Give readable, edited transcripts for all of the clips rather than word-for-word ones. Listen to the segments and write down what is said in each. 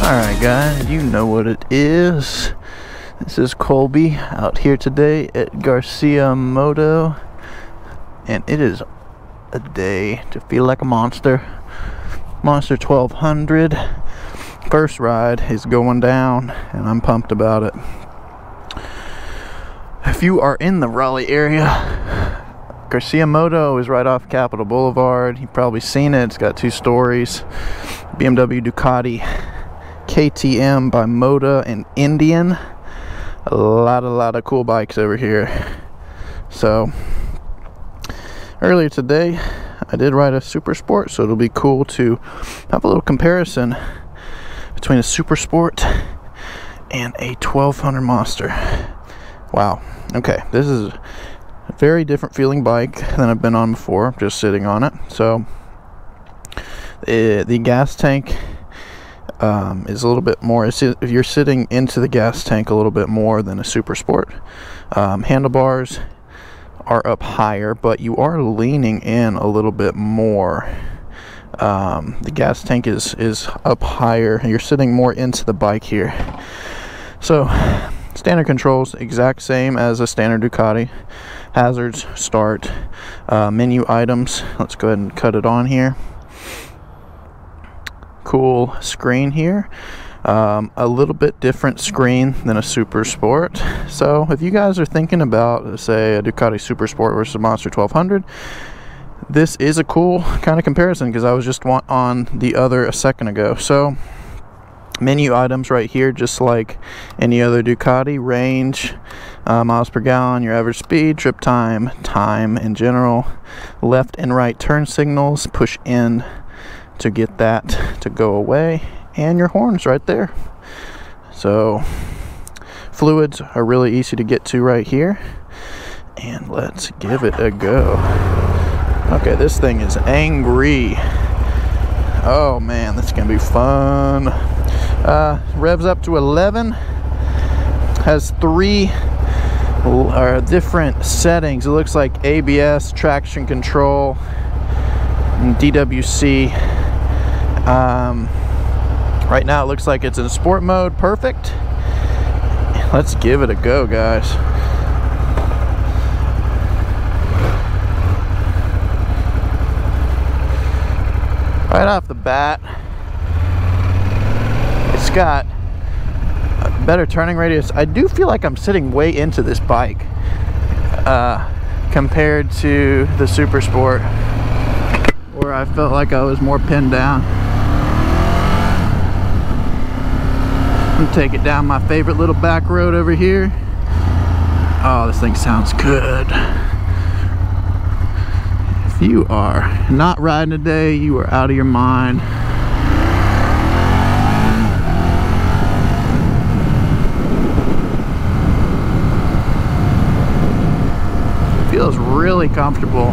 Alright guys, you know what it is. This is Colby out here today at Garcia Moto, and it is a day to feel like a monster. Monster 1200. First ride is going down and I'm pumped about it. If you are in the Raleigh area, Garcia Moto is right off Capitol Boulevard. You've probably seen it. It's got two stories. BMW Ducati KTM by Moda and Indian. A lot of cool bikes over here. So earlier today I did ride a Super Sport, so it'll be cool to have a little comparison between a Super Sport and a 1200 Monster. Wow. Okay, this is a very different feeling bike than I've been on before, just sitting on it. So the gas tank is a little bit more, if you're sitting into the gas tank a little bit more than a Super Sport. Handlebars are up higher, but you are leaning in a little bit more. The gas tank is up higher and you're sitting more into the bike here. So standard controls exact same as a standard Ducati. Hazards, start, menu items. Let's go ahead and cut it on here. Cool screen here. A little bit different screen than a Super Sport. So if you guys are thinking about, say, a Ducati Super Sport versus a Monster 1200, this is a cool kind of comparison because I was just on the other a second ago. So menu items right here, just like any other Ducati. Range, miles per gallon, your average speed, trip time, time in general, left and right turn signals, push in to get that to go away, and your horns right there. So fluids are really easy to get to right here, and let's give it a go. Okay, this thing is angry. Oh man, this is gonna be fun. Revs up to 11, has three different settings. It looks like ABS, traction control, and DWC. Right now it looks like it's in sport mode. Perfect. Let's give it a go, guys. Right off the bat, it's got a better turning radius. I do feel like I'm sitting way into this bike compared to the Super Sport, where I felt like I was more pinned down. I'm gonna take it down my favorite little back road over here. Oh, this thing sounds good. If you are not riding today, you are out of your mind. It feels really comfortable.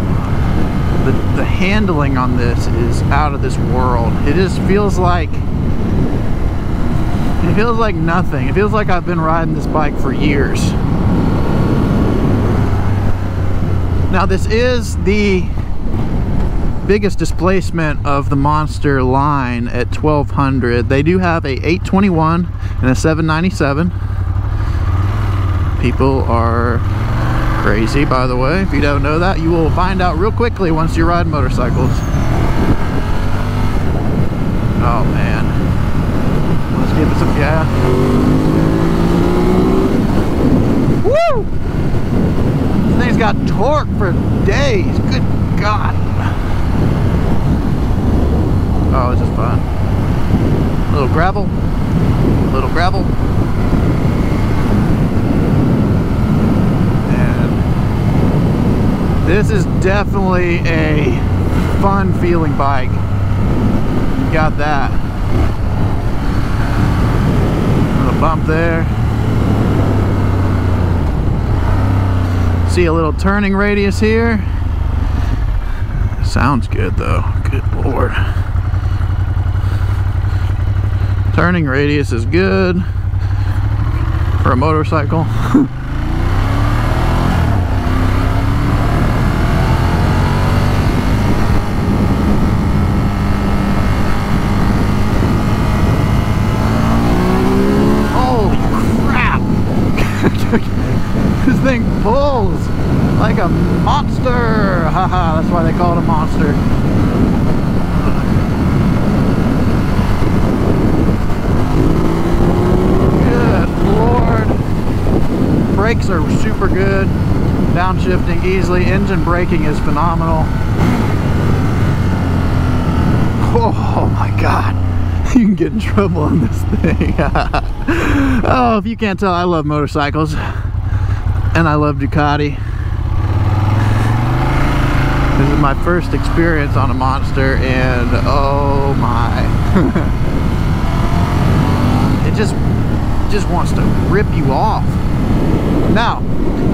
The handling on this is out of this world. It just feels like nothing. It feels like I've been riding this bike for years. Now this is the biggest displacement of the Monster line at 1200. They do have a 821 and a 797. People are crazy, by the way. If you don't know that, you will find out real quickly once you ride motorcycles. Oh man, let's give it some gas. Woo! This thing's got torque for days. Good God. Oh, this is fun. A little gravel, a little gravel. This is definitely a fun feeling bike. You got that. Little bump there. See a little turning radius here. Sounds good though. Good Lord. Turning radius is good for a motorcycle. pulls like a monster. Haha, that's why they call it a monster. Good Lord. Brakes are super good. Downshifting easily. Engine braking is phenomenal. Oh my God. You can get in trouble on this thing. Oh, if you can't tell, I love motorcycles. And I love Ducati. This is my first experience on a monster, and oh my. It just wants to rip you off. Now,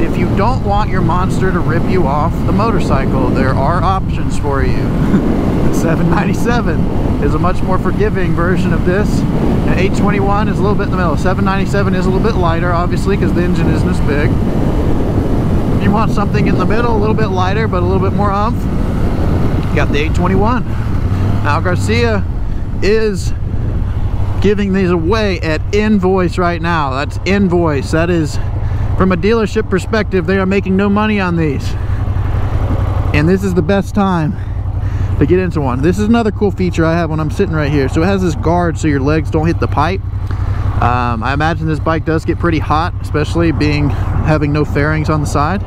if you don't want your monster to rip you off the motorcycle, there are options for you. The 797 is a much more forgiving version of this. An 821 is a little bit in the middle. 797 is a little bit lighter, obviously, because the engine isn't as big. If you want something in the middle, a little bit lighter, but a little bit more oomph, you got the 821. Now, Garcia is giving these away at invoice right now. That's invoice. That is, from a dealership perspective, they are making no money on these. And this is the best time to get into one. This is another cool feature I have when I'm sitting right here. So it has this guard so your legs don't hit the pipe. I imagine this bike does get pretty hot, especially having no fairings on the side.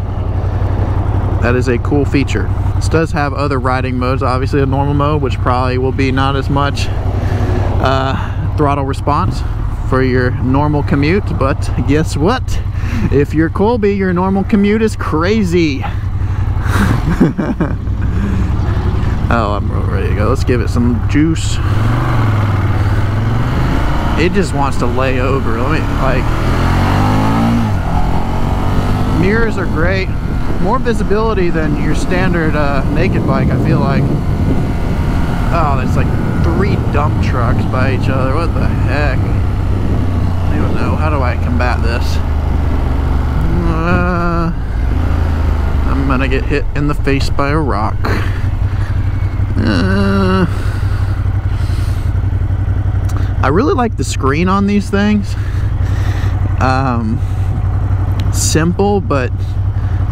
That is a cool feature. This does have other riding modes, obviously a normal mode, which probably will be not as much throttle response for your normal commute, but guess what? If you're Colby, your normal commute is crazy. Oh, I'm ready to go. Let's give it some juice. It just wants to lay over. Mirrors are great. More visibility than your standard naked bike, I feel like. Oh, there's like 3 dump trucks by each other. What the heck? I don't even know. How do I combat this? I'm gonna get hit in the face by a rock. I really like the screen on these things. Simple, but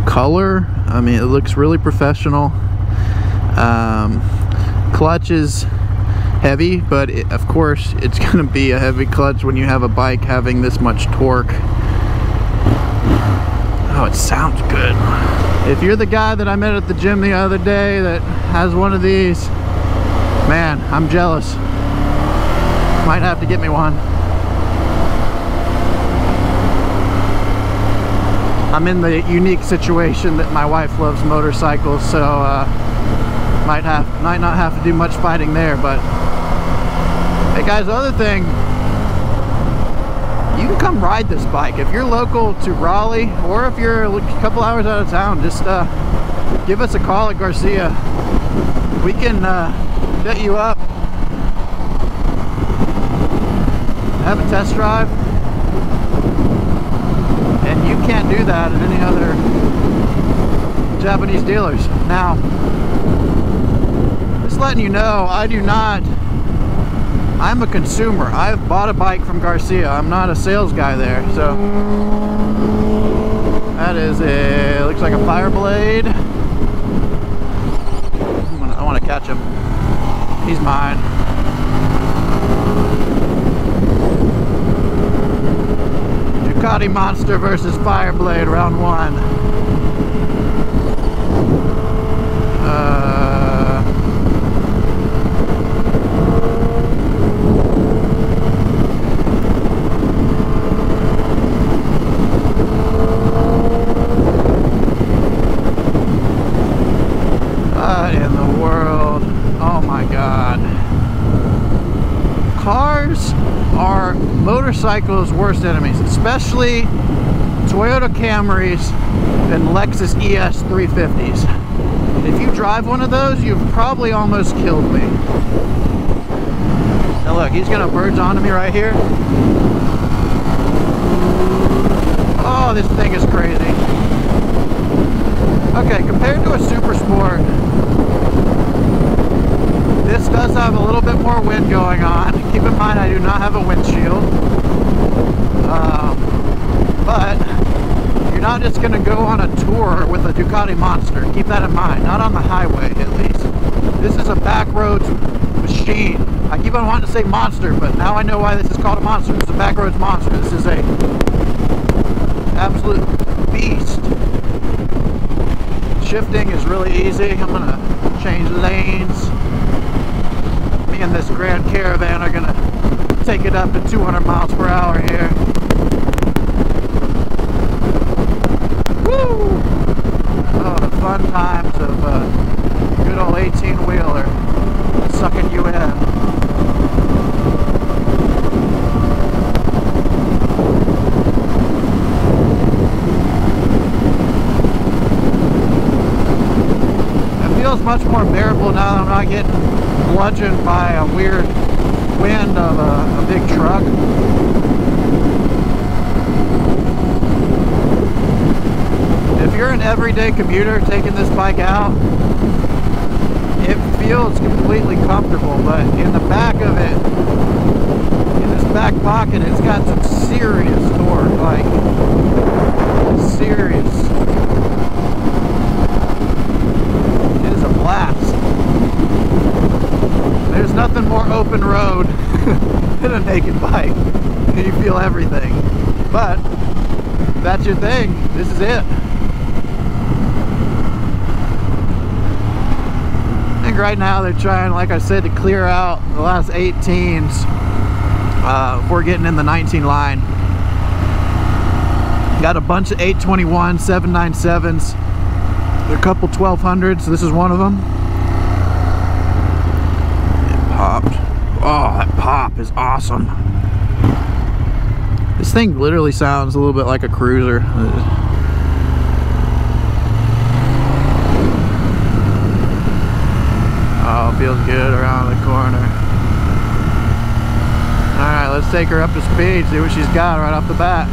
color. I mean, it looks really professional. Clutch is heavy, but of course it's gonna be a heavy clutch when you have a bike having this much torque. Oh, it sounds good. If you're the guy that I met at the gym the other day that has one of these, man, I'm jealous. Might have to get me one. I'm in the unique situation that my wife loves motorcycles, so might not have to do much fighting there. But hey guys, other thing, you can come ride this bike if you're local to Raleigh, or if you're a couple hours out of town. Just give us a call at Garcia. We can set you up, have a test drive, and you can't do that at any other Japanese dealers. Now, just letting you know, I'm a consumer. I've bought a bike from Garcia. I'm not a sales guy there. So that is looks like a Fireblade. I want to catch him. He's mine. Ducati Monster versus Fireblade, round 1. What in the world? Oh my God. Cars are motorcycles' worst enemies, especially Toyota Camrys and Lexus ES 350s. If you drive one of those, you've probably almost killed me. Now look, he's gonna birds onto me right here. Oh, this thing is crazy. Okay, compared to a Super Sport, this does have a little bit more wind going on. Keep in mind, I do not have a windshield. But You're not just going to go on a tour with a Ducati Monster. Keep that in mind. Not on the highway, at least. This is a backroads machine. I keep on wanting to say monster, but now I know why this is called a monster. It's a backroads monster. This is a absolute beast. Shifting is really easy. I'm going to change lanes. Me and this Grand Caravan are going to take it up to 200 miles per hour here. Woo! Oh, the fun times of a good old 18-wheeler sucking you in. It feels much more bearable now that I'm not getting bludgeoned by a weird wind of a big truck. If you're an everyday commuter taking this bike out, it feels completely comfortable, but in the back of it, in this back pocket, it's got some serious torque, like serious. It is a blast. There's nothing more open road than a naked bike. You feel everything. But if that's your thing, this is it. I think right now they're trying, like I said, to clear out the last 18s before getting in the 19 line. Got a bunch of 821s, 797s, a couple 1200s. This is one of them. It popped. Oh, that pop is awesome. This thing literally sounds a little bit like a cruiser. Oh, feels good around the corner. Alright, let's take her up to speed, see what she's got right off the bat.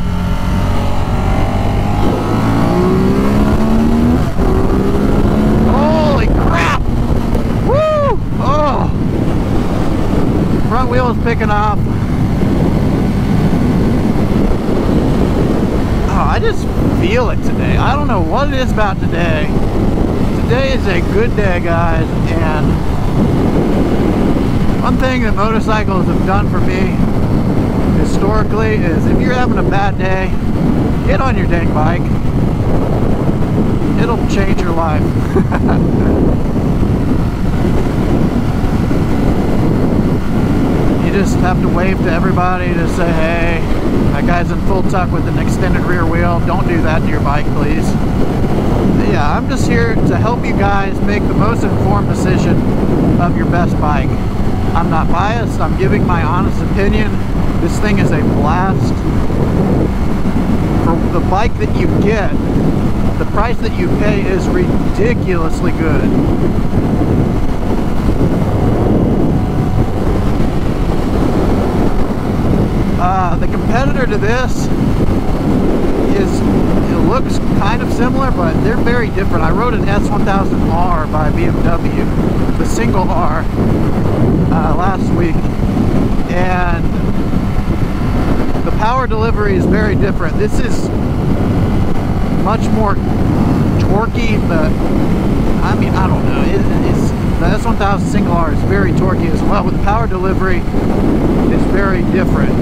Holy crap! Woo! Oh! Front wheel is picking up. Oh, I just feel it today. I don't know what it is about today. Today is a good day, guys, and one thing that motorcycles have done for me historically is if you're having a bad day, get on your dang bike. It'll change your life. You just have to wave to everybody to say, hey, that guy's in full tuck with an extended rear wheel. Don't do that to your bike, please. But yeah, I'm just here to help you guys make the most informed decision of your best bike. I'm not biased. I'm giving my honest opinion. This thing is a blast. For the bike that you get, the price that you pay is ridiculously good. The competitor to this is, it looks kind of similar, but they're very different. I rode an S1000R by BMW, the single R, last week, and the power delivery is very different. This is much more torquey, but I mean, I don't know. The S1000 single R is very torquey as well, but the power delivery is very different.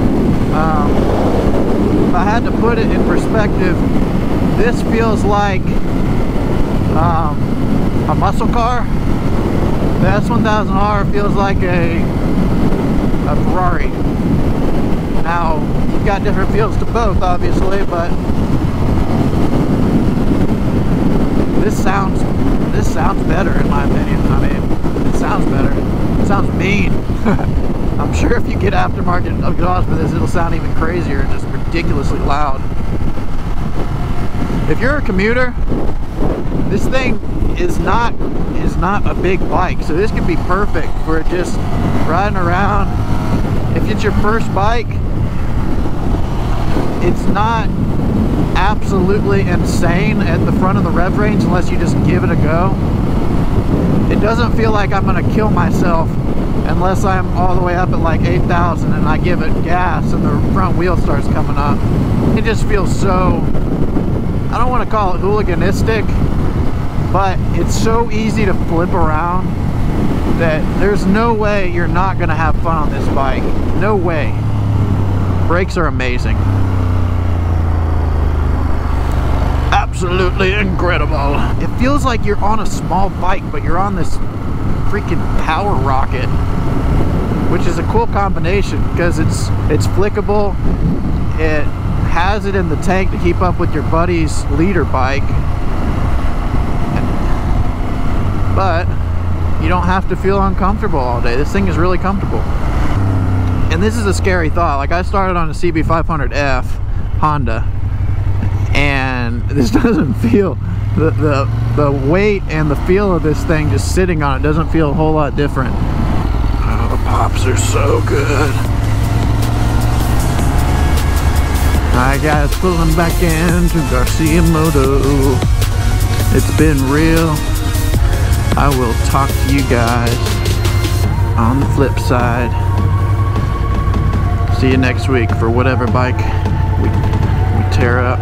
If I had to put it in perspective, this feels like a muscle car. The S1000R feels like a Ferrari. Now, you've got different feels to both, obviously, but this sounds better in my opinion. I mean, it sounds better. It sounds mean. I'm sure if you get aftermarket exhaust for this, it'll sound even crazier and just ridiculously loud. If you're a commuter, this thing is not a big bike, so this could be perfect for just riding around. If it's your first bike, it's not absolutely insane at the front of the rev range unless you just give it a go. It doesn't feel like I'm gonna kill myself unless I'm all the way up at like 8,000 and I give it gas and the front wheel starts coming up. It just feels so, I don't want to call it hooliganistic, but it's so easy to flip around that there's no way you're not going to have fun on this bike. No way. Brakes are amazing. Absolutely incredible. It feels like you're on a small bike, but you're on this freaking power rocket, which is a cool combination because it's flickable. It has it in the tank to keep up with your buddy's leader bike, but you don't have to feel uncomfortable all day. This thing is really comfortable. And this is a scary thought. Like, I started on a CB500F Honda, and this doesn't feel, the weight and the feel of this thing just sitting on it doesn't feel a whole lot different. Oh, the pops are so good. Alright guys, pulling back into Garcia Moto. It's been real. I will talk to you guys on the flip side. See you next week for whatever bike we tear up.